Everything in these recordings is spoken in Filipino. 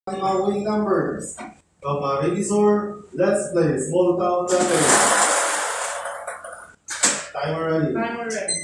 Mga winning numbers. From Revisor, let's play Small Town Lottery. Timer ready. Timer ready.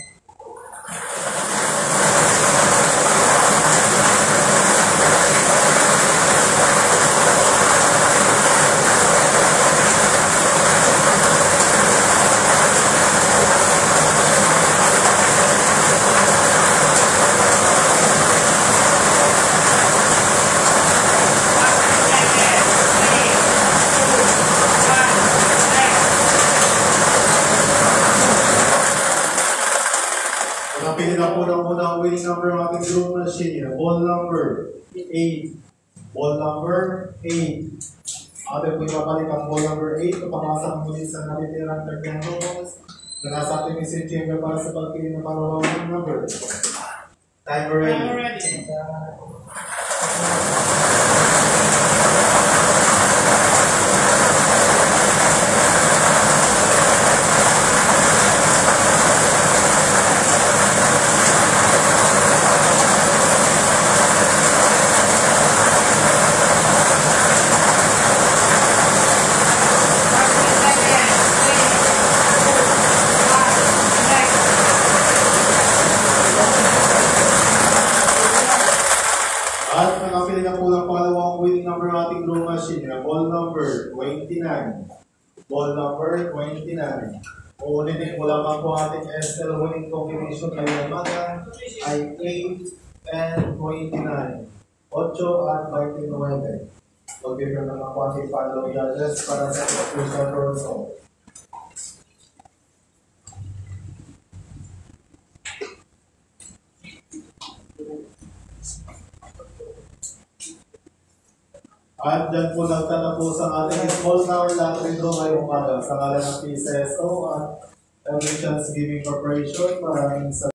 Napili na po ng unang winning number ng ating group machine. Ball number 8. Ball number 8. Ating po ipapalit ang ball number 8 na pamasang muli sa nabitirang terminals na nasa ating missing chamber para sa pagpili ng pangalawang winning number. Timer ready. Timer ready. At nakapili na po ng pangalawang winning number ng ating group machine na ball number 29. Ball number 29. Uulitin ko lamang po ating SL winning combination ngayong umaga ay 8 and 29. 8 at 29. Magbibigyan naman po ating follow judges para sa official result. At dyan po nagtatapos ang ating small tower lottery draw ngayong umaga sa ngalan ng PCSO at Elections Giving Corporation. Maraming salamat.